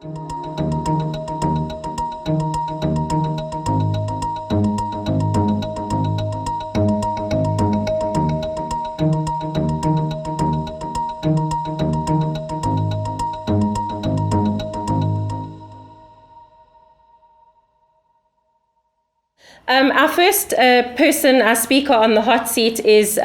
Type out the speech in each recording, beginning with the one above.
Our first our speaker on the hot seat is,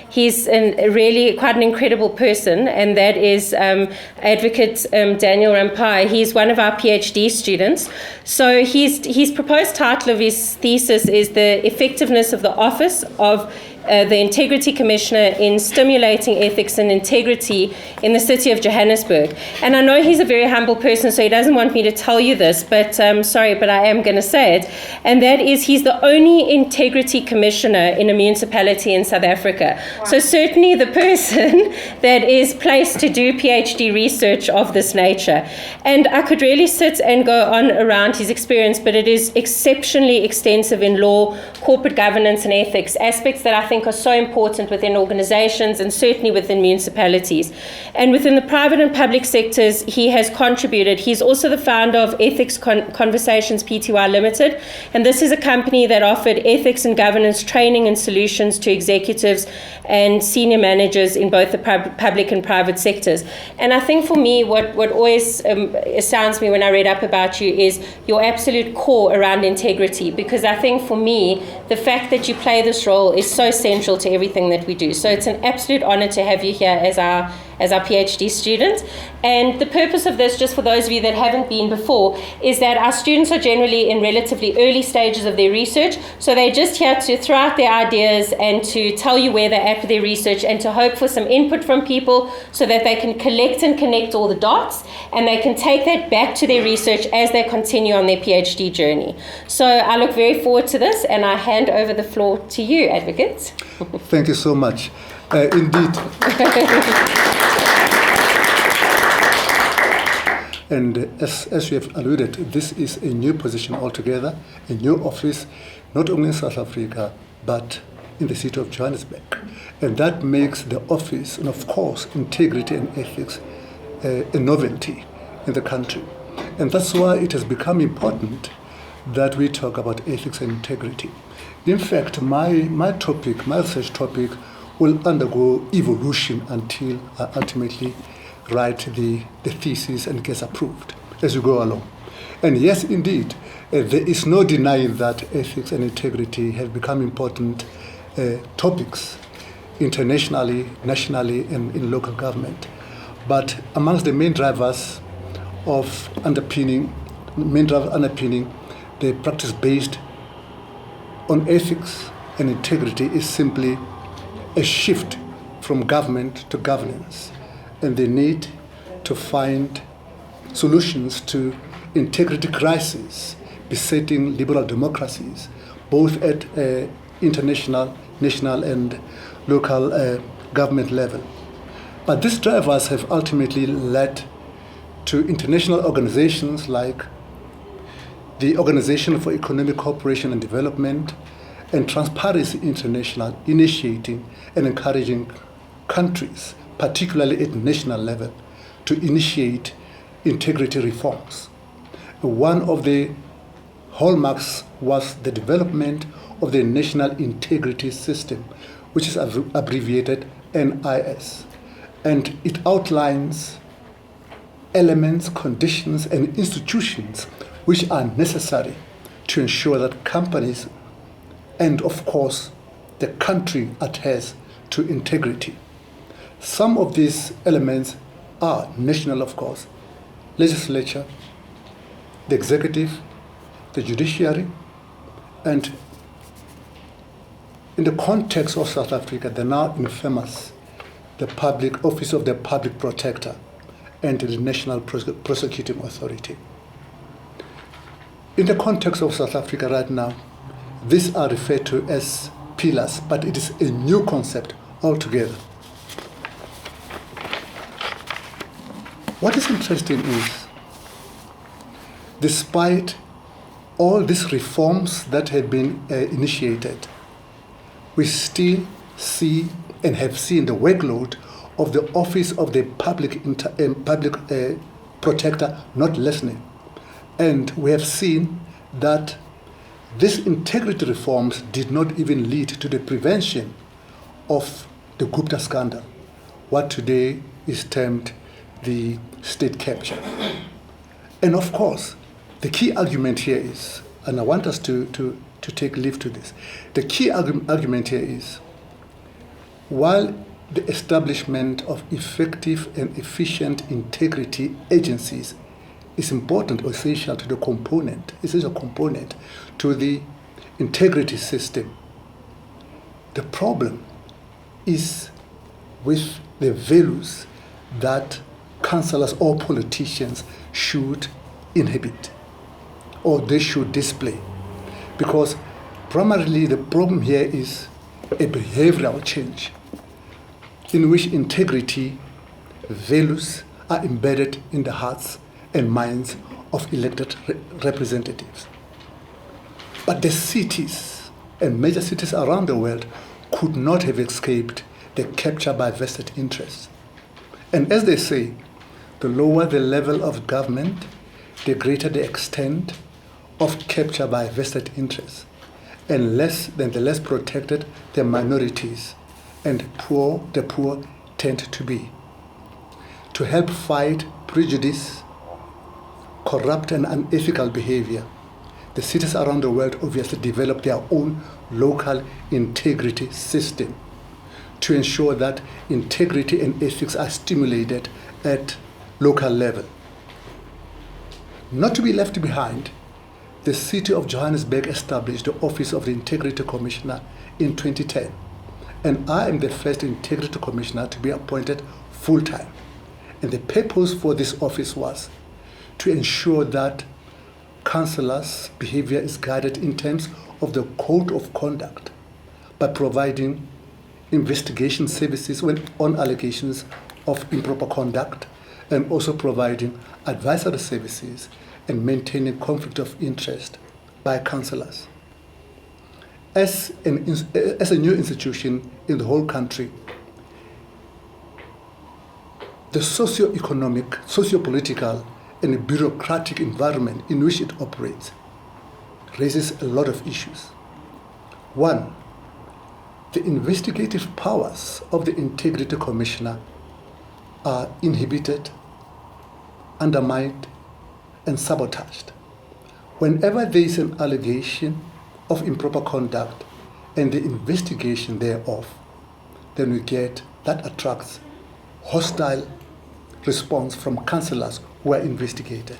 he's really quite an incredible person, and that is Advocate Daniel Rampai. He's one of our PhD students. So his proposed title of his thesis is The Effectiveness of the Office of the Integrity Commissioner in Stimulating Ethics and Integrity in the City of Johannesburg. And I know he's a very humble person, so he doesn't want me to tell you this, but sorry, but I am going to say it. And that is, he's the only Integrity Commissioner in a municipality in South Africa. Wow. So certainly the person that is placed to do PhD research of this nature. And I could really sit and go on around his experience, but it is exceptionally extensive in law, corporate governance and ethics, aspects that I think are so important within organizations and certainly within municipalities. And within the private and public sectors, he has contributed. He's also the founder of Ethics Conversations Pty Limited, and this is a company that offered ethics and governance training and solutions to executives and senior managers in both the public and private sectors. And I think for me, what always astounds me when I read up about you is your absolute core around integrity, because I think for me, the fact that you play this role is so central to everything that we do. So it's an absolute honor to have you here as our PhD student. And the purpose of this, just for those of you that haven't been before, is that our students are generally in relatively early stages of their research. So they're just here to throw out their ideas and to tell you where they're at with their research and to hope for some input from people so that they can collect and connect all the dots and they can take that back to their research as they continue on their PhD journey. So I look very forward to this, and I hand over the floor to you, Advocate. Thank you so much. Indeed. And as you have alluded, this is a new position altogether, a new office, not only in South Africa, but in the city of Johannesburg. And that makes the office, and of course, integrity and ethics, a novelty in the country. And that's why it has become important that we talk about ethics and integrity. In fact, my research topic will undergo evolution until I ultimately write the thesis and gets approved as you go along. And yes, indeed, there is no denying that ethics and integrity have become important topics internationally, nationally, and in local government. But amongst the main drivers underpinning the practice based on ethics and integrity is simply a shift from government to governance, and the need to find solutions to integrity crises besetting liberal democracies, both at international, national, and local government level. But these drivers have ultimately led to international organizations like the Organization for Economic Cooperation and Development and Transparency International initiating and encouraging countries, particularly at national level, to initiate integrity reforms. One of the hallmarks was the development of the National Integrity System, which is abbreviated NIS. And it outlines elements, conditions, and institutions which are necessary to ensure that companies and, of course, the country adheres to integrity. Some of these elements are national, of course, legislature, the executive, the judiciary, and in the context of South Africa, the now infamous, the Public Office of the Public Protector and the National Prosecuting Authority. In the context of South Africa right now, these are referred to as pillars, but it is a new concept altogether. What is interesting is, despite all these reforms that have been initiated, we still see and have seen the workload of the Office of the Public protector, not listening. And we have seen that these integrity reforms did not even lead to the prevention of the Gupta scandal, what today is termed the state capture. And of course, the key argument here is, and I want us to take leave to this, the key argument here is, while the establishment of effective and efficient integrity agencies is important or essential to the component, essential component to the integrity system, the problem is with the values that councillors or politicians should inhibit or they should display. Because primarily the problem here is a behavioral change in which integrity values are embedded in the hearts and minds of elected representatives. But the cities and major cities around the world could not have escaped the capture by vested interests. And as they say, the lower the level of government, the greater the extent of capture by vested interests, and the less protected the minorities and the poor tend to be. To help fight prejudice, corrupt and unethical behavior, the cities around the world obviously develop their own local integrity system to ensure that integrity and ethics are stimulated at local level. Not to be left behind, the city of Johannesburg established the Office of the Integrity Commissioner in 2010. And I am the first Integrity Commissioner to be appointed full-time. And the purpose for this office was to ensure that councillors' behavior is guided in terms of the code of conduct by providing investigation services on allegations of improper conduct, and also providing advisory services and maintaining conflict of interest by councillors. As a new institution in the whole country, the socio-economic, socio-political, and bureaucratic environment in which it operates raises a lot of issues. One, the investigative powers of the Integrity Commissioner are inhibited, undermined, and sabotaged. Whenever there is an allegation of improper conduct and the investigation thereof, then that attracts hostile response from councillors who are investigated.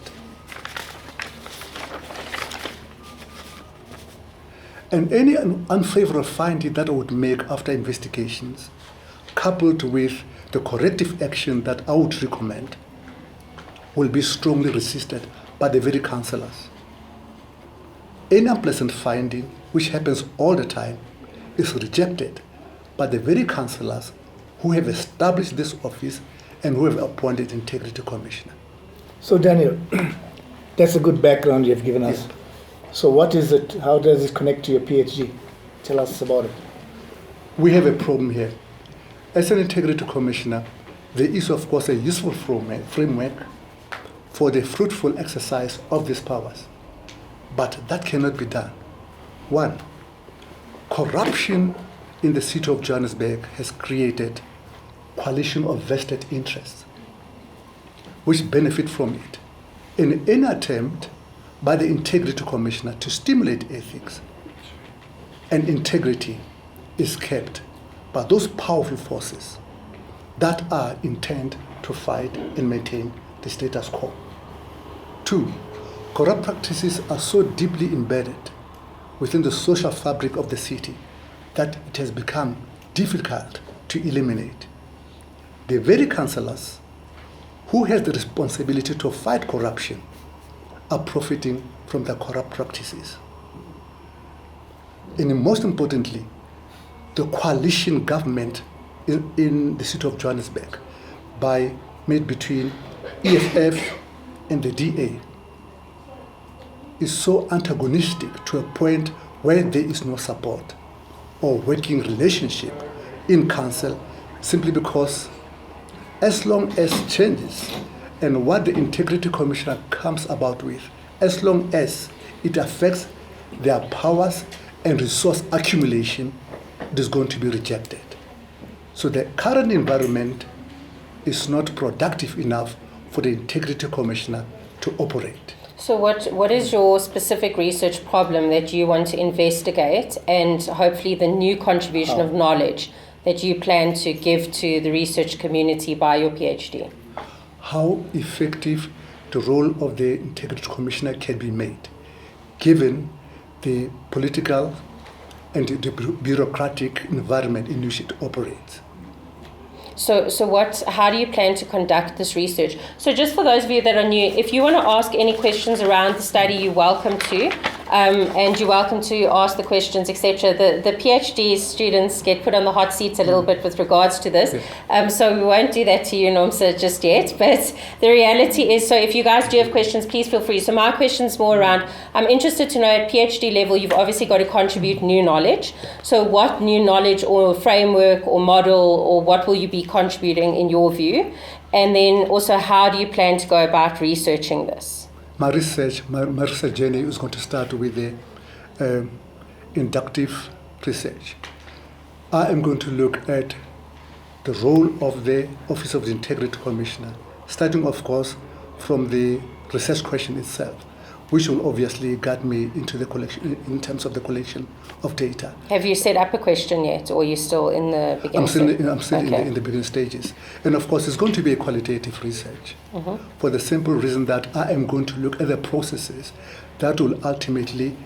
And any unfavorable finding that I would make after investigations, coupled with the corrective action that I would recommend, will be strongly resisted by the very councillors. Any unpleasant finding, which happens all the time, is rejected by the very councillors who have established this office and who have appointed Integrity Commissioner. So Daniel, that's a good background you've given us. Yeah. So what is it, how does it connect to your PhD? Tell us about it. We have a problem here. As an Integrity Commissioner, there is of course a useful framework for the fruitful exercise of these powers. But that cannot be done. One, corruption in the city of Johannesburg has created a coalition of vested interests which benefit from it. In any attempt by the Integrity Commissioner to stimulate ethics and integrity is kept by those powerful forces that are intent to fight and maintain the status quo. Two, corrupt practices are so deeply embedded within the social fabric of the city that it has become difficult to eliminate. The very councillors who has the responsibility to fight corruption are profiting from the corrupt practices. And most importantly, the coalition government in the city of Johannesburg made between EFF and the DA is so antagonistic to a point where there is no support or working relationship in council, simply because as long as changes and what the Integrity Commissioner comes about with, as long as it affects their powers and resource accumulation, it is going to be rejected. So the current environment is not productive enough for the Integrity Commissioner to operate. So what is your specific research problem that you want to investigate, and hopefully the new contribution of knowledge that you plan to give to the research community by your PhD? How effective the role of the Integrity Commissioner can be made, given the political and the bureaucratic environment in which it operates. So how do you plan to conduct this research? So just for those of you that are new, if you want to ask any questions around the study, you're welcome to. And you're welcome to ask the questions, etc. The PhD students get put on the hot seats a little bit with regards to this. So we won't do that to you, Nomsa, just yet. But the reality is, so if you guys do have questions, please feel free. So my question's more around, I'm interested to know at PhD level, you've obviously got to contribute new knowledge. So what new knowledge or framework or model or what will you be contributing in your view? And then also, how do you plan to go about researching this? My research journey is going to start with the inductive research. I am going to look at the role of the Office of the Integrity Commissioner, starting, of course, from the research question itself, which will obviously guide me into the collection, in terms of the collection of data. Have you set up a question yet, or are you still in the beginning? I'm still in the beginning stages. And of course, it's going to be a qualitative research for the simple reason that I am going to look at the processes that will ultimately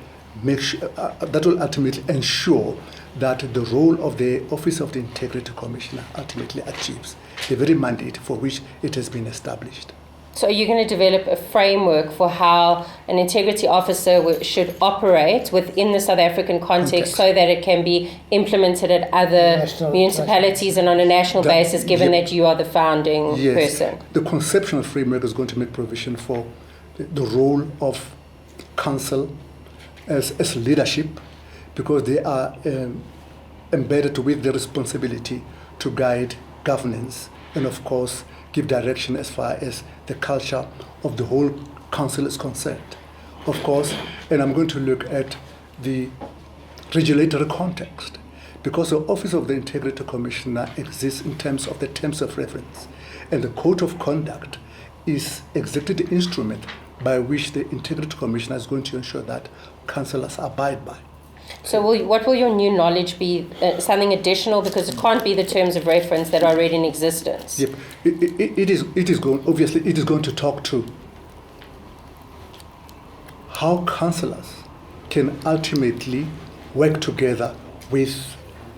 ensure that the role of the Office of the Integrity Commissioner ultimately achieves the very mandate for which it has been established. So are you going to develop a framework for how an integrity officer should operate within the South African context so that it can be implemented at other municipalities and on a national basis, given that you are the founding person? The conceptual framework is going to make provision for the role of council as leadership, because they are embedded with the responsibility to guide governance and, of course, give direction as far as the culture of the whole council is concerned. Of course, and I'm going to look at the regulatory context, because the Office of the Integrity Commissioner exists in terms of the terms of reference, and the Code of Conduct is exactly the instrument by which the Integrity Commissioner is going to ensure that councillors abide by. So what will your new knowledge be? Something additional, because it can't be the terms of reference that are already in existence. Yep, it is going to talk to how councillors can ultimately work together with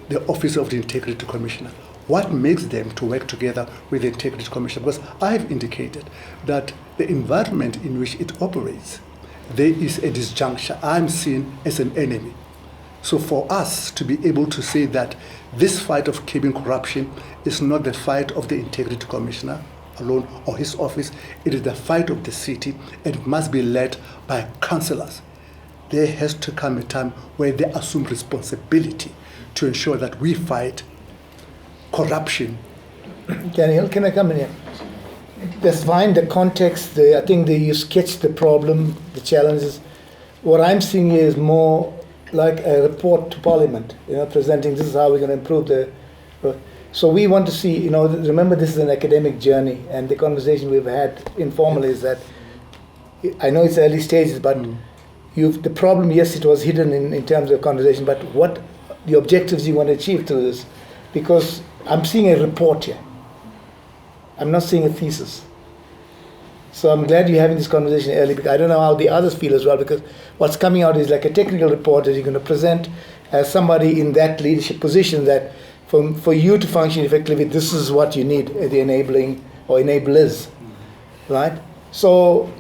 the Office of the Integrity Commissioner. What makes them to work together with the Integrity Commissioner? Because I have indicated that the environment in which it operates, there is a disjuncture. I'm seen as an enemy. So for us to be able to say that this fight of curbing corruption is not the fight of the Integrity Commissioner alone or his office, it is the fight of the city, and it must be led by councillors. There has to come a time where they assume responsibility to ensure that we fight corruption. Daniel, can I come in here? Let's find the context. I think you sketched the problem, the challenges. What I'm seeing is more like a report to Parliament, presenting this is how we're going to improve the. So we want to see, remember this is an academic journey, and the conversation we've had informally is that, I know it's early stages, but the problem, yes, it was hidden in terms of conversation, but what the objectives you want to achieve through this, because I'm seeing a report here. I'm not seeing a thesis. So I'm glad you're having this conversation early, because I don't know how the others feel as well, because what's coming out is like a technical report that you're going to present as somebody in that leadership position, that for you to function effectively, this is what you need, the enabling or enablers, right? So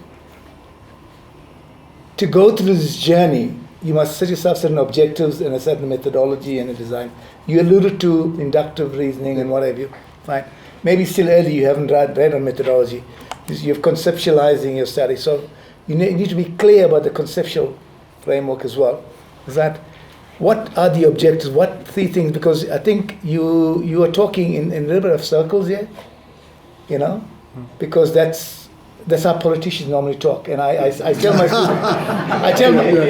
to go through this journey, you must set yourself certain objectives and a certain methodology and a design. You alluded to inductive reasoning and what have you, fine. Maybe still early, you haven't read on methodology. You're conceptualizing your study. So you need to be clear about the conceptual framework as well. Is that, what are the objectives? What three things? Because I think you are talking in a little bit of circles here, because that's That's how politicians normally talk. And I tell my students,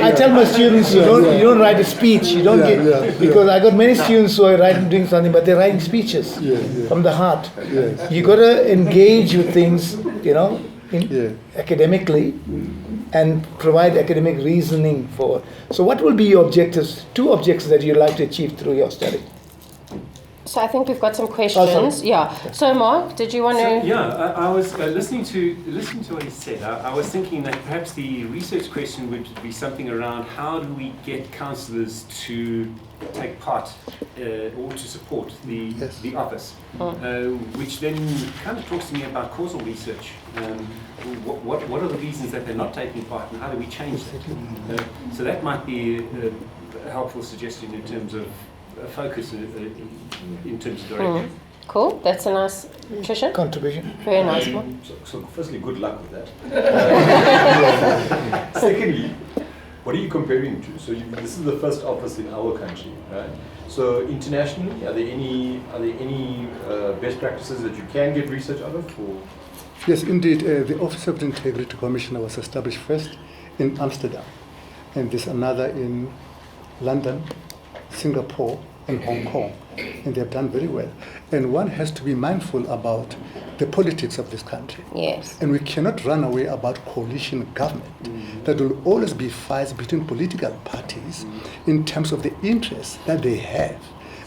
I tell my students, you don't write a speech. You don't get, because I got many students who are doing something, but they're writing speeches from the heart. You got to engage with things, academically, and provide academic reasoning for. So what will be your objectives, 2 objectives that you'd like to achieve through your study? So I think we've got some questions. Yeah. So Mark, did you want to? Yeah, I was listening to what he said. I was thinking that perhaps the research question would be something around how do we get counsellors to take part or to support the office, which then kind of talks to me about causal research. What are the reasons that they're not taking part, and how do we change that? So that might be a helpful suggestion in terms of a focus in terms of direction. Cool, that's a nice contribution. Very nice one. So firstly, good luck with that. Secondly, what are you comparing to? So this is the first office in our country, right? So internationally, are there any best practices that you can get research out of? Or? Yes, indeed. The Office of the Integrity Commissioner was established first in Amsterdam, and there's another in London, Singapore, and Hong Kong, and they have done very well. And one has to be mindful about the politics of this country. Yes. And we cannot run away about coalition government. There will always be fights between political parties in terms of the interests that they have.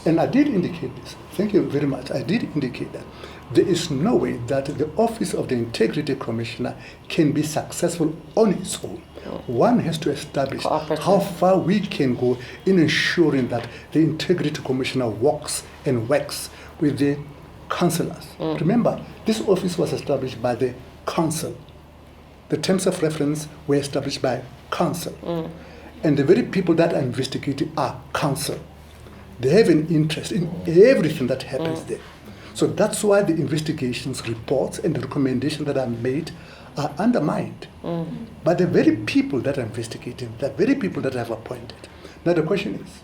And I did indicate this. Thank you very much. I did indicate that there is no way that the Office of the Integrity Commissioner can be successful on its own. One has to establish how far we can go in ensuring that the Integrity Commissioner walks and works with the councillors. Remember, this office was established by the council. The terms of reference were established by council. And the very people that are investigating are council. They have an interest in everything that happens there. So that's why the investigations reports and the recommendations that are made are undermined by the very people that are investigating, the very people that I've appointed. Now the question is,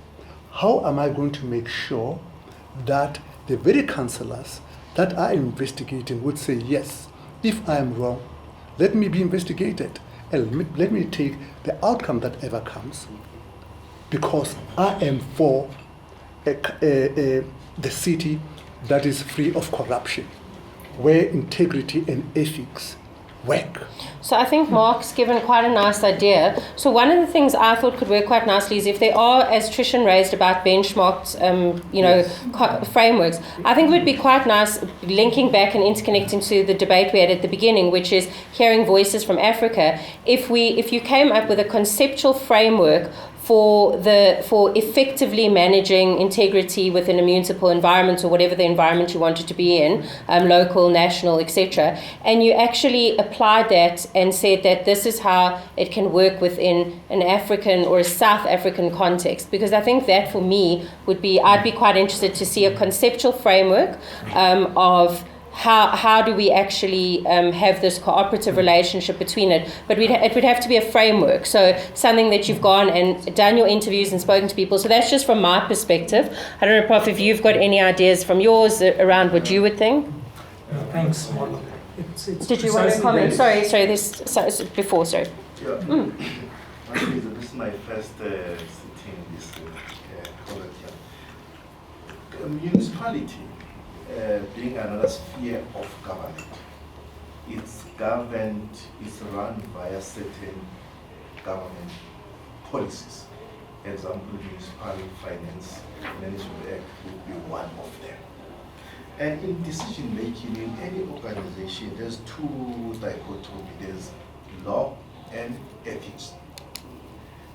how am I going to make sure that the very councillors that are investigating would say, yes, if I am wrong, let me be investigated, and let me take the outcome that ever comes, because I am for the city that is free of corruption, where integrity and ethics work. So I think Mark's given quite a nice idea. So one of the things I thought could work quite nicely is if there are, as Trishan raised, about benchmarked, frameworks. I think it would be quite nice linking back and interconnecting to the debate we had at the beginning, which is hearing voices from Africa. If you came up with a conceptual framework for effectively managing integrity within a municipal environment or whatever the environment you wanted to be in, local, national, etc., and you actually applied that and said that this is how it can work within an African or a South African context, because I think that for me I'd be quite interested to see a conceptual framework of how do we actually have this cooperative relationship between it? But it would have to be a framework. So something that you've gone and done your interviews and spoken to people. So that's just from my perspective. I don't know, Prof, if you've got any ideas from yours around what you would think. Thanks, Mark. Did you want to comment? Sorry, before, sorry. Yeah. This is my first sitting this colloquium. Municipality, being another sphere of government, it's government is run via certain government policies. Example, Municipal Finance Management Act would be one of them. And in decision making in any organization, there's two dichotomies. There's law and ethics.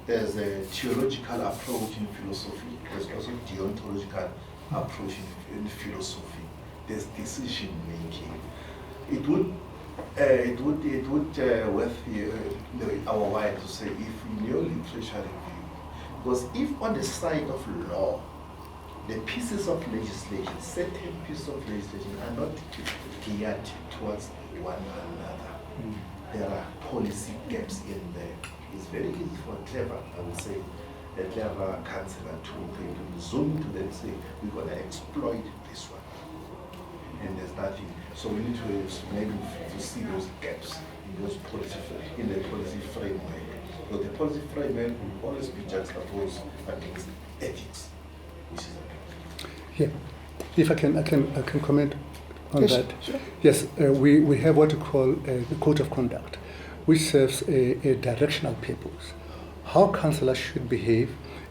There's a theological approach in philosophy. There's also deontological approach in philosophy. There's decision making. It would worth our while to say if we knew literature review, because if on the side of law, the pieces of legislation, certain pieces of legislation are not geared towards one another. There are policy gaps in there. It's very easy for a clever, I would say, a clever councillor to zoom to them and say, we're going to exploit this one. And there's nothing. So we need to maybe to see those gaps in those in the policy framework. So the policy framework will always be juxtaposed against ethics, which is a Yeah, if I can comment on Yes, that. sure. Yes, we have what we call the code of conduct, which serves a directional purpose. How councillors should behave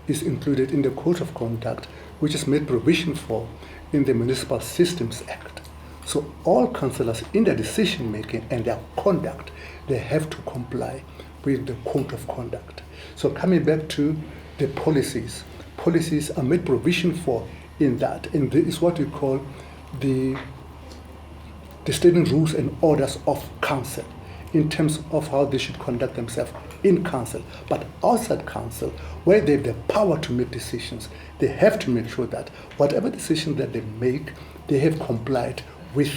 is included in the code of conduct, which is made provision for in the Municipal Systems Act. So all councillors in their decision making and their conduct, they have to comply with the code of conduct. So coming back to the policies are made provision for in that, and this is what we call the statement rules and orders of council in terms of how they should conduct themselves in council. But outside council, where they have the power to make decisions, they have to make sure that whatever decision that they make, they have complied with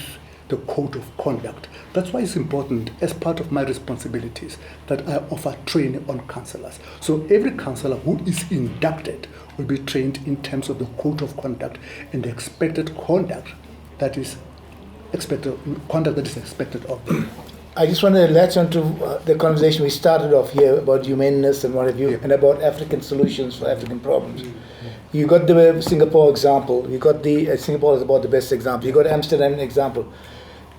the code of conduct. That's why it's important, as part of my responsibilities, that I offer training on councillors. So every councillor who is inducted will be trained in terms of the code of conduct and the expected conduct that is expected of them. I just want to latch on to the conversation we started off here about humaneness and what have you, and about African solutions for African problems. You got the Singapore example. You got the Singapore is about the best example. You got Amsterdam example.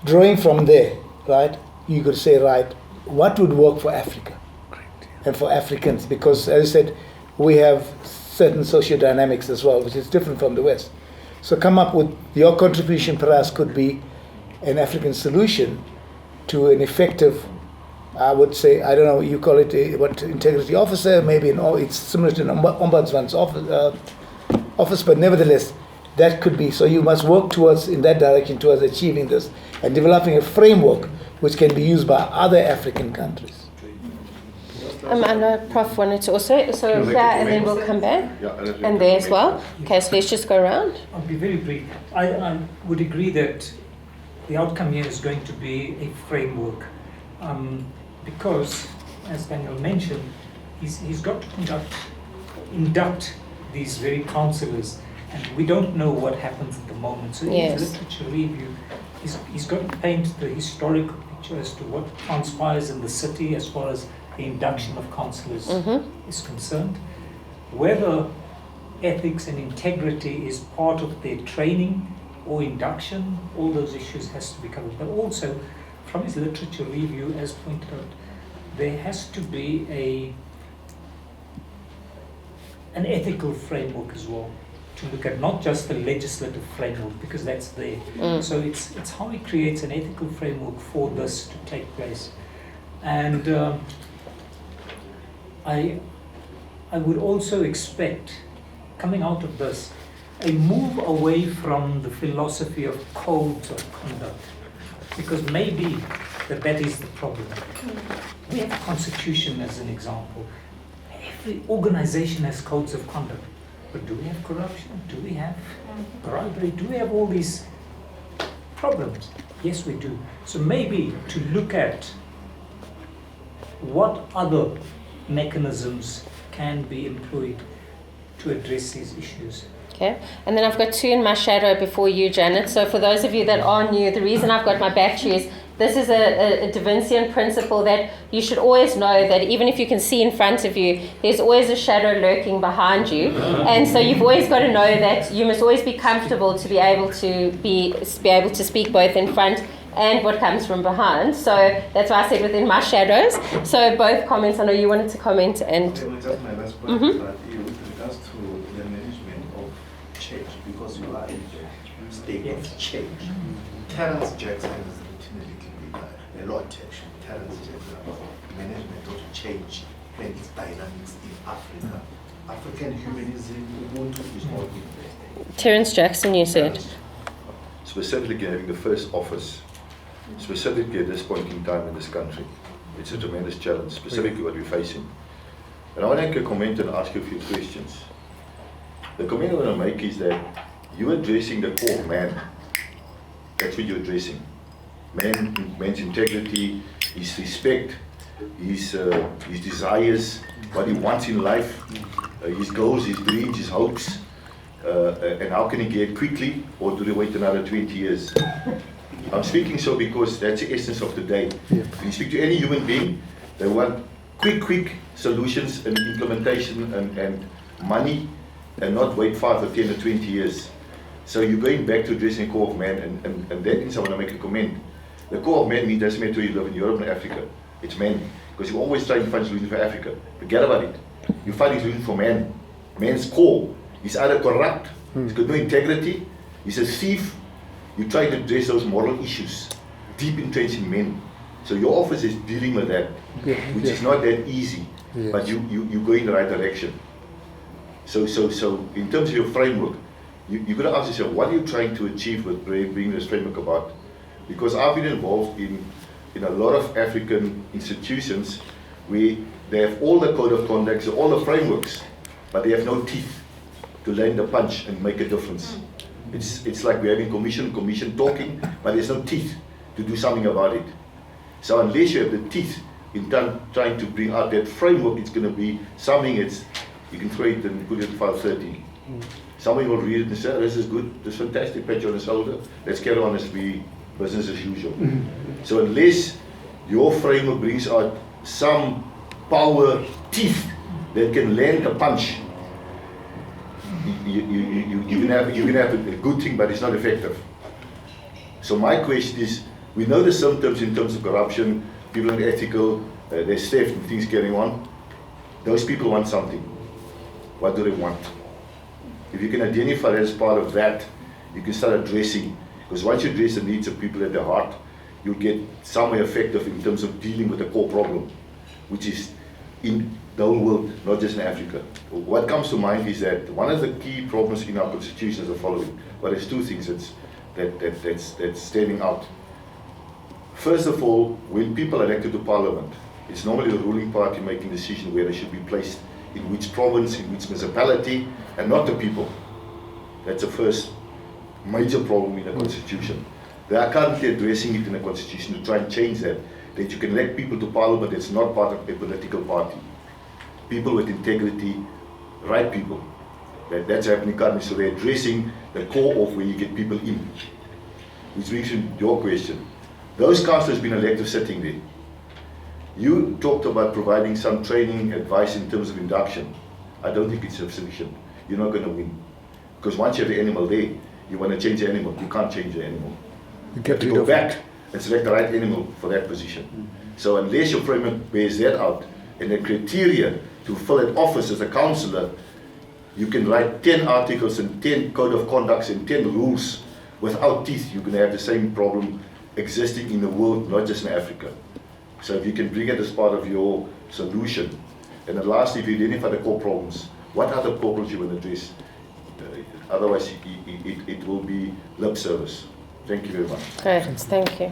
Drawing from there, right? You could say, right, what would work for Africa and for Africans? Because, as I said, we have certain socio-dynamics as well, which is different from the West. So come up with your contribution, perhaps, could be an African solution to an effective, I would say, I don't know, you call it integrity officer, maybe it's similar to an ombudsman's office, but nevertheless, that could be. So you must work towards, in that direction, towards achieving this and developing a framework which can be used by other African countries. I know Prof wanted to also, so here and then we'll come back, and there as well. Okay, so let's just go around. I'll be very brief. I would agree that the outcome here is going to be a framework, because, as Daniel mentioned, he's got to induct these very councillors, and we don't know what happens at the moment. So in his literature review, he's got to paint the historical picture as to what transpires in the city as far as the induction of councillors is concerned. Whether ethics and integrity is part of their training or induction, all those issues has to be covered. But also, from his literature review, as pointed out, there has to be an ethical framework as well, to look at not just the legislative framework, because that's there. So it's how he creates an ethical framework for this to take place. And I would also expect, coming out of this, a move away from the philosophy of codes of conduct, because maybe that is the problem. We have a constitution as an example. Every organization has codes of conduct, but do we have corruption? Do we have bribery? Do we have all these problems? Yes, we do. So maybe to look at what other mechanisms can be employed to address these issues. Okay, and then I've got two in my shadow before you, Janet. So for those of you that are new, the reason I've got my battery is this is a DaVincian principle that you should always know that even if you can see in front of you, there's always a shadow lurking behind you. And so you've always got to know that you must always be comfortable to be able to speak both in front and what comes from behind. So that's why I said within my shadows. So both comments, I know you wanted to comment. And okay, just my last point is that with regards to the management of change, because you are in the state of change. Terence Jackson has written a lot section. Terence Jackson about management of change and its dynamics in Africa. African humanism, Ubuntu is not in there. Terence Jackson, you said. Specifically having the first office, specifically at this point in time in this country, it's a tremendous challenge, specifically what we're facing. And I want to make a comment and ask you a few questions. The comment I want to make is that you're addressing the core man. That's what you're addressing. Man's integrity, his respect, his desires, what he wants in life, his goals, his dreams, his hopes, and how can he get quickly, or do they wait another 20 years? I'm speaking so because that's the essence of today. Yeah. When you speak to any human being, they want quick solutions and implementation and money, and not wait 5 or 10 or 20 years. So you're going back to addressing the core of man, and that means I want to make a comment. The core of man means doesn't matter where you live in Europe and Africa. It's man. Because you always try to find solutions for Africa. Forget about it. You're finding solutions for man. Man's core. He's either corrupt, he's got no integrity, he's a thief. You try to address those moral issues, deep entrenched in men. So your office is dealing with that, which is not that easy, but you go in the right direction. So in terms of your framework, you've got to ask yourself, what are you trying to achieve with bringing this framework about? Because I've been involved in a lot of African institutions where they have all the code of conduct, all the frameworks, but they have no teeth to land a punch and make a difference. It's like we're having commission talking, but there's no teeth to do something about it. So unless you have the teeth in trying to bring out that framework, it's going to be something you can throw it and put it in file 30. Someone will read it and say, oh, this is good, this is fantastic, pat you on the shoulder, let's carry on as we business as usual. So unless your framework brings out some power teeth that can land a punch, you can have a good thing, but it's not effective. So my question is, we know the symptoms in terms of corruption, people are unethical, there's theft and things going on. Those people want something. What do they want? If you can identify that as part of that, you can start addressing. Because once you address the needs of people at their heart, you'll get somewhere effective in terms of dealing with the core problem, which is in the whole world, not just in Africa. What comes to mind is that one of the key problems in our constitution is the following. Well, there's two things that's standing out. First of all, when people are elected to parliament, it's normally the ruling party making the decision where they should be placed, in which province, in which municipality, and not the people. That's the first major problem in the constitution. They are currently addressing it in the constitution to try and change that you can elect people to parliament that's not part of a political party. People with integrity, right people. That's happening currently, so they're addressing the core of where you get people in. Which brings me to your question. Those councillors been elected sitting there. You talked about providing some training, advice in terms of induction. I don't think it's sufficient. You're not going to win. Because once you have the animal there, you want to change the animal, you can't change the animal. You have to go back and select the right animal for that position. So unless your framework bears that out, and the criteria to fill that office as a councillor, you can write 10 articles and 10 code of conducts and 10 rules without teeth. You're going to have the same problem existing in the world, not just in Africa. So if you can bring it as part of your solution. And then lastly, if you identify the core problems, what other core problems you want to address? Otherwise, it will be lip service. Thank you very much. Great, thank you.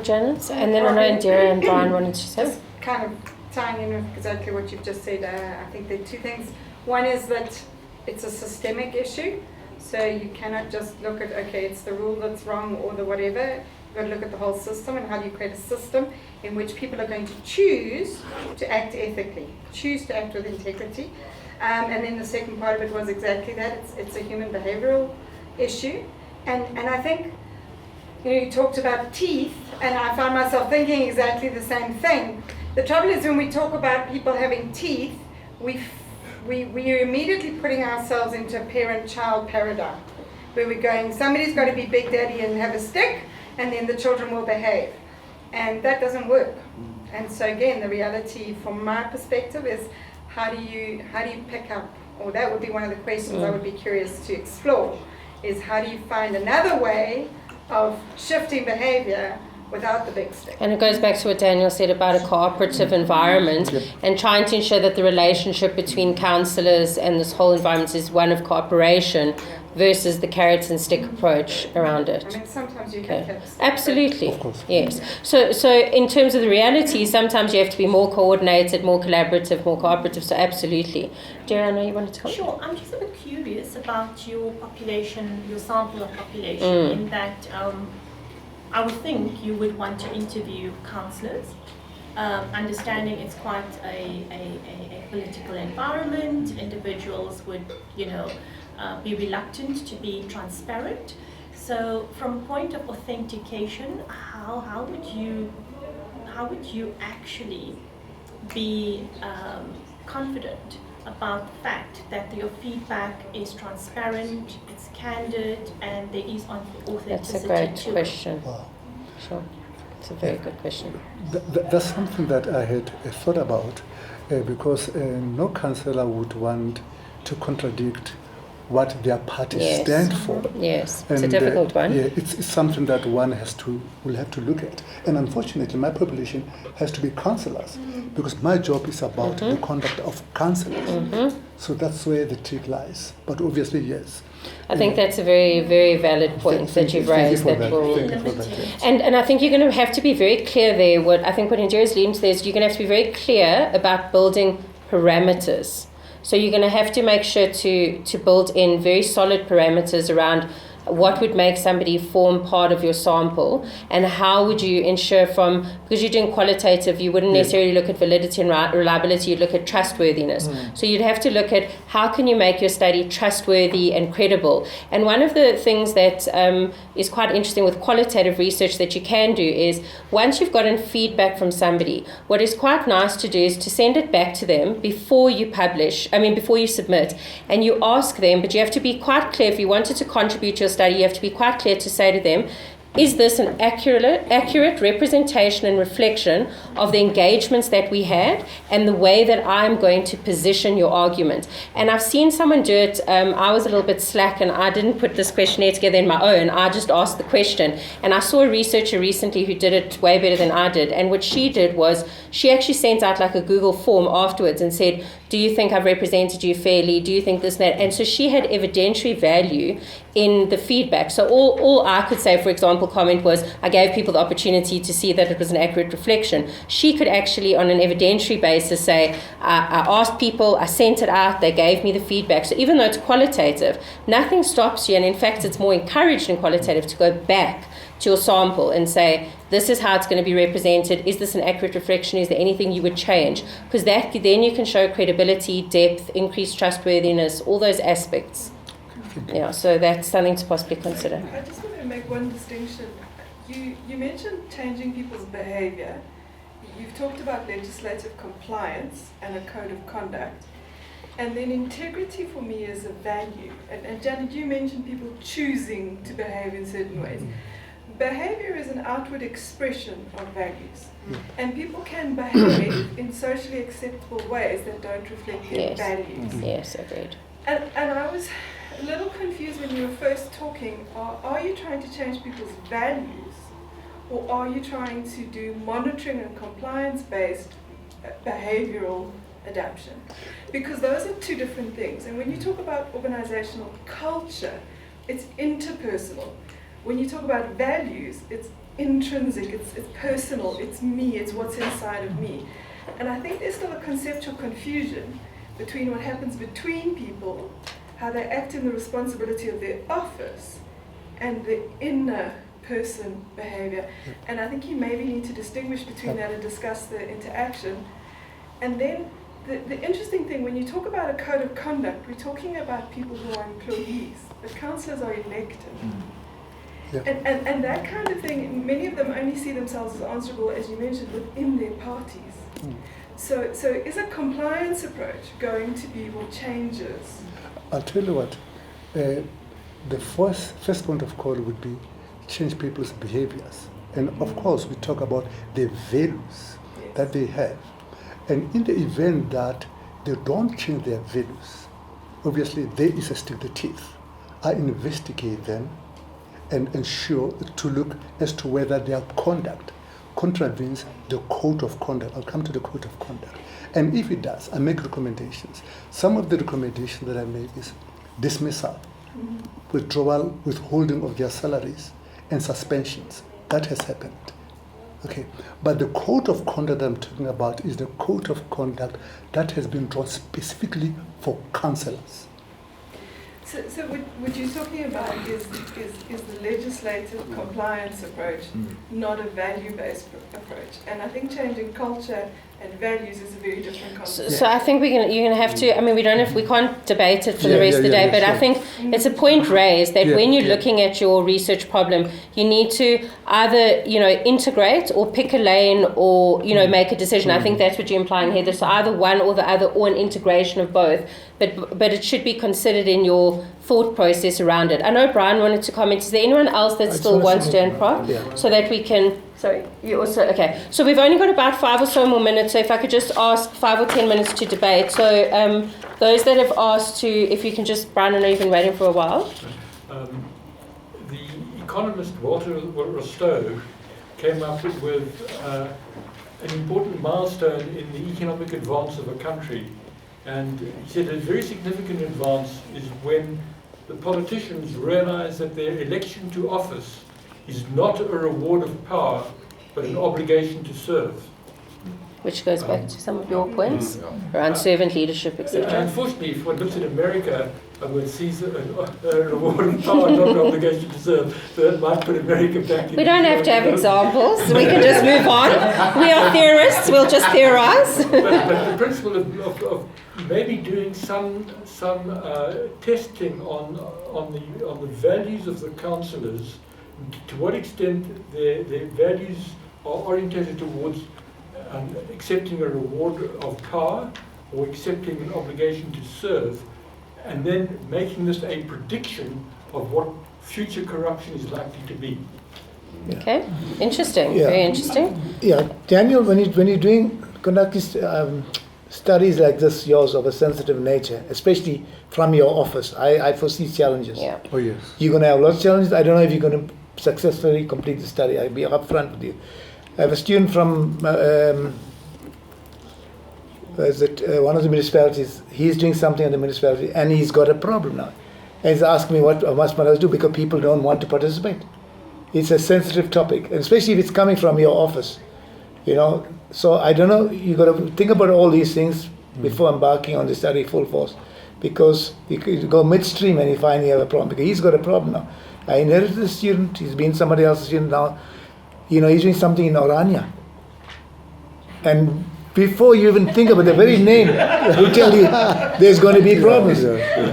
Janice, and then I know Indira and Brian wanted to say. Just kind of tying in with exactly what you've just said, I think there are two things. One is that it's a systemic issue, so you cannot just look at, okay, it's the rule that's wrong or the whatever. You've got to look at the whole system and how do you create a system in which people are going to choose to act ethically, choose to act with integrity. And then the second part of it was exactly that. It's a human behavioral issue. And I think, you talked about teeth, and I found myself thinking exactly the same thing. The trouble is when we talk about people having teeth, we're immediately putting ourselves into a parent-child paradigm, where we're going, somebody's got to be Big Daddy and have a stick, and then the children will behave. And that doesn't work. And so again, the reality from my perspective is, how do you pick up, or that would be one of the questions I would be curious to explore, is how do you find another way of shifting behavior without the big stick? And it goes back to what Daniel said about a cooperative environment and trying to ensure that the relationship between councillors and this whole environment is one of cooperation versus the carrot and stick approach around it. I mean, sometimes you can have Absolutely, of course. Yes. So in terms of the reality, sometimes you have to be more coordinated, more collaborative, more cooperative. So absolutely. Jerry, I know you wanted to comment. Sure. I'm just a bit curious about your population, your sample of population, in that I would think you would want to interview councillors, understanding it's quite a political environment. Individuals would, be reluctant to be transparent. So from a point of authentication, how would you actually be confident about the fact that your feedback is transparent, it's candid, and there is authenticity? That's a great to it? question. Wow. Sure. It's a very good question. That's something that I had thought about because no councillor would want to contradict what their party Yes. stand for. Yes, it's a And, difficult one. Yeah, it's something that one will have to look at. And unfortunately, my population has to be councillors because my job is about the conduct of councillors. So that's where the trick lies. But obviously, yes. I think that's a very, very valid point that you've raised. Thank you That for will, that. Thank you for that. Yes. and I think you're going to have to be very clear there. What Indira's leading to there is you're going to have to be very clear about building parameters. So you're going to have to make sure to build in very solid parameters around what would make somebody form part of your sample, and how would you ensure because you're doing qualitative, you wouldn't necessarily look at validity and reliability, you'd look at trustworthiness. So you'd have to look at how can you make your study trustworthy and credible. And one of the things that is quite interesting with qualitative research that you can do is once you've gotten feedback from somebody, what is quite nice to do is to send it back to them before you before you submit, and you ask them, but you have to be quite clear. If you wanted to contribute to your study, you have to be quite clear to say to them, is this an accurate representation and reflection of the engagements that we had and the way that I'm going to position your argument? And I've seen someone do it. I was a little bit slack and I didn't put this questionnaire together in my own. I just asked the question. And I saw a researcher recently who did it way better than I did. And what she did was she actually sent out like a Google form afterwards and said, do you think I've represented you fairly? Do you think this and that? And so she had evidentiary value in the feedback. So all I could say, for example, comment was, I gave people the opportunity to see that it was an accurate reflection. She could actually, on an evidentiary basis, say, I asked people, I sent it out, they gave me the feedback. So even though it's qualitative, nothing stops you, and in fact, it's more encouraged in qualitative to go back to your sample and say, this is how it's going to be represented. Is this an accurate reflection? Is there anything you would change? Because then you can show credibility, depth, increased trustworthiness, all those aspects. Yeah, so that's something to possibly consider. I just want to make one distinction. You mentioned changing people's behavior. You've talked about legislative compliance and a code of conduct. And then integrity for me is a value. And Janet, you mentioned people choosing to behave in certain ways. Behavior is an outward expression of values. And people can behave in socially acceptable ways that don't reflect their values. Yes, agreed. And I was a little confused when you were first talking. Are you trying to change people's values, or are you trying to do monitoring and compliance-based behavioral adaptation? Because those are two different things. And when you talk about organizational culture, it's interpersonal. When you talk about values, it's intrinsic, it's personal, it's me, it's what's inside of me. And I think there's still a conceptual confusion between what happens between people, how they act in the responsibility of their office, and the inner person behavior. And I think you maybe need to distinguish between that and discuss the interaction. And then the interesting thing, when you talk about a code of conduct, we're talking about people who are employees. The councillors are elected. And that kind of thing, many of them only see themselves as answerable, as you mentioned, within their parties. So is a compliance approach going to be what changes? I'll tell you what, the first point of call would be change people's behaviors. And of course, we talk about the values that they have. And in the event that they don't change their values, obviously there is a stick to the teeth. I investigate them and ensure to look as to whether their conduct contravenes the code of conduct. I'll come to the code of conduct. And if it does, I make recommendations. Some of the recommendations that I make is dismissal, withdrawal, withholding of their salaries, and suspensions. That has happened. Okay, but the code of conduct I'm talking about is the code of conduct that has been drawn specifically for councillors. So what you're talking about is the legislative compliance approach, not a value-based approach. And I think changing culture and values is a very different concept. So I think you're gonna have to. I mean, we can't debate it for the rest of the day. But I think it's a point raised that when you're looking at your research problem, you need to either integrate or pick a lane or make a decision. I think that's what you're implying here. There's either one or the other, or an integration of both. But it should be considered in your thought process around it. I know Brian wanted to comment. Is there anyone else that still wants to input? So that we can. Sorry, you also, okay. So we've only got about 5 or so more minutes, so if I could just ask 5 or 10 minutes to debate. So those that have asked to, if you can just, Brian, I know you've been waiting for a while. The economist Walter Rostow came up with an important milestone in the economic advance of a country. And he said a very significant advance is when the politicians realize that their election to office is not a reward of power, but an obligation to serve. Which goes back to some of your points around servant leadership, etc. Unfortunately, if one looks at America, one sees a reward of power, not an obligation to serve. So that might put America back in. We don't have to have examples. We can just move on. We are theorists. We'll just theorize. But the principle of maybe doing some testing on the values of the councillors, to what extent their values are orientated towards accepting a reward of power or accepting an obligation to serve, and then making this a prediction of what future corruption is likely to be. Okay, interesting. Very interesting. Yeah, Daniel, when you're conducting studies like this, yours of a sensitive nature, especially from your office, I foresee challenges. Yeah. Oh yes. You're going to have lots of challenges. I don't know if you're going to successfully complete the study. I'll be upfront with you. I have a student from one of the municipalities. He's doing something in the municipality, and he's got a problem now. And he's asking me what must I do, because people don't want to participate. It's a sensitive topic, and especially if it's coming from your office. So I don't know. You got to think about all these things before embarking on the study full force, because you could go midstream and you find you have a problem, because he's got a problem now. I inherited a student. He's been somebody else's student now. He's doing something in Orania. And before you even think about the very name, will tell you there's going to be problems.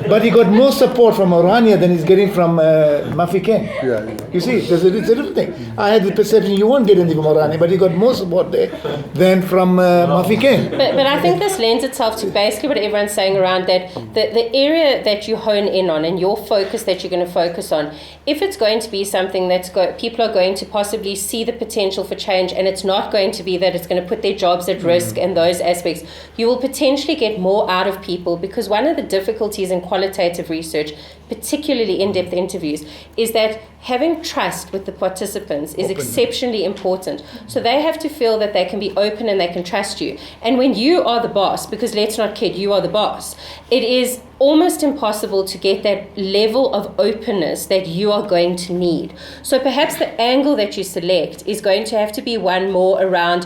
But he got more support from Orania than he's getting from Mafikeng. You see, it's a different thing. I had the perception you won't get anything from Orania, but he got more support there than from Mafikeng. But I think this lends itself to basically what everyone's saying around that the area that you hone in on and your focus that you're going to focus on, if it's going to be something that's people are going to possibly see the potential for change, and it's not going to be that it's going to put their jobs at risk and those aspects, you will potentially get more out of people, because one of the difficulties in qualitative research, particularly in-depth interviews, is that having trust with the participants is exceptionally important. So they have to feel that they can be open and they can trust you. And when you are the boss, because let's not kid, you are the boss, it is almost impossible to get that level of openness that you are going to need. So perhaps the angle that you select is going to have to be one more around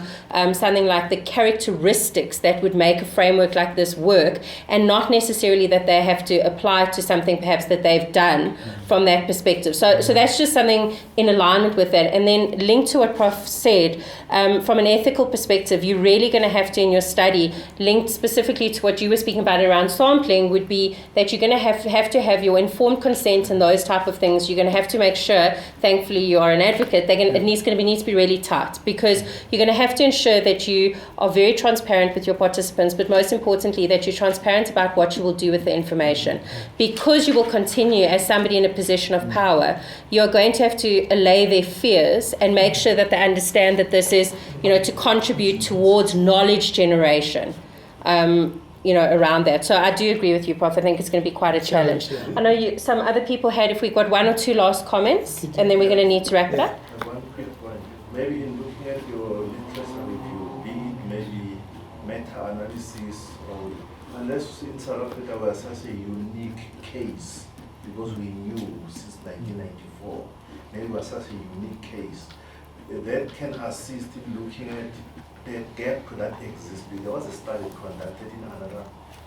something like the characteristics that would make a framework like this work, and not necessarily that they have to apply to something perhaps that they've done from that perspective. So that's just something in alignment with that. And then linked to what Prof said, from an ethical perspective, you're really going to have to, in your study, linked specifically to what you were speaking about around sampling, would be that you're going to have to have your informed consent and those type of things. You're going to have to make sure, thankfully you are an advocate, it needs to be really tight, because you're going to have to ensure that you are very transparent with your participants, but most importantly that you're transparent about what you will do with the information. Because you will continue as somebody in a position of power, you're going to have to allay their fears and make sure that they understand that this is, to contribute towards knowledge generation. Around that. So I do agree with you, Prof. I think it's going to be quite a challenge. I know some other people had, if we've got 1 or 2 last comments, and then we're going to need to wrap it up. One quick one. Maybe in looking at your literature review, be it maybe meta-analysis, or unless in South Africa was such a unique case, because we knew since 1994, maybe it was such a unique case, that can assist in looking at the gap that exists. There was a study conducted in another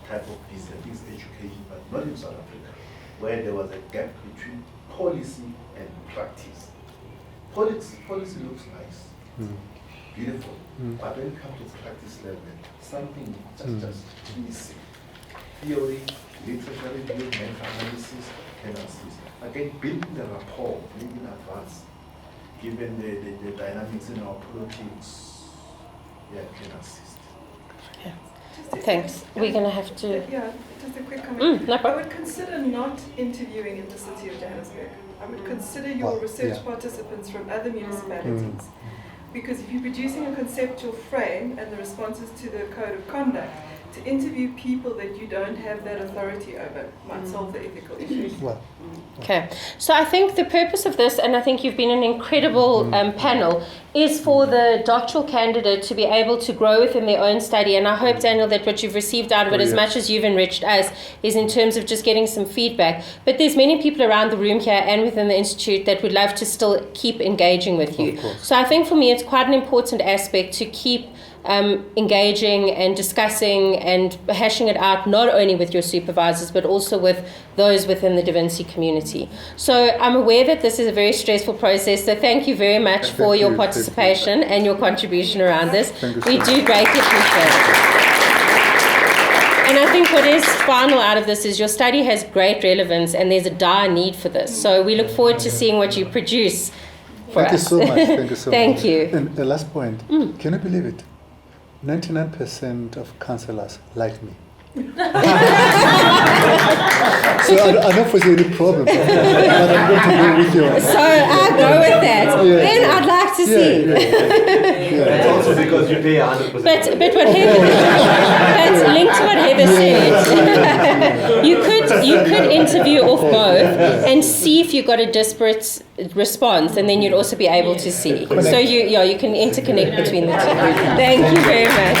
type of business, I think it's education, but not in South Africa. where there was a gap between policy and practice. Policy looks nice, beautiful, but when it comes to practice level, something just missing. Theory, literature review, mental analysis can assist. Again, building the rapport, maybe in advance, given the dynamics in our politics, can assist. Thanks. We're going to have to... Yeah, just a quick comment. No I problem. would consider not interviewing in the city of Johannesburg. I would consider your research participants from other municipalities. Because if you're producing a conceptual frame and the responses to the code of conduct, to interview people that you don't have that authority over might solve the ethical issues. Okay, so I think the purpose of this, and I think you've been an incredible panel, is for the doctoral candidate to be able to grow within their own study. And I hope, Daniel, that what you've received out of it, as much as you've enriched us, is in terms of just getting some feedback. But there's many people around the room here and within the Institute that would love to still keep engaging with you. So I think for me, it's quite an important aspect to keep engaging and discussing and hashing it out, not only with your supervisors, but also with those within the DaVinci community. So I'm aware that this is a very stressful process, so thank you very much for your participation and your contribution around this. We do greatly appreciate it. And I think what is final out of this is your study has great relevance and there's a dire need for this. So we look forward to seeing what you produce for us. Thank you so much. Thank you so Thank much. you. And the last point, can you believe it? 99% of councillors like me. So I don't foresee any problem, but I'm going to go with you. So I'll go with that. Then I'd like to see. That's also because you pay 100%. But what Heather, but linked to what Heather said, you could interview off both and see if you got a disparate response, and then you'd also be able to see. So you can interconnect between the two. Thank you very much.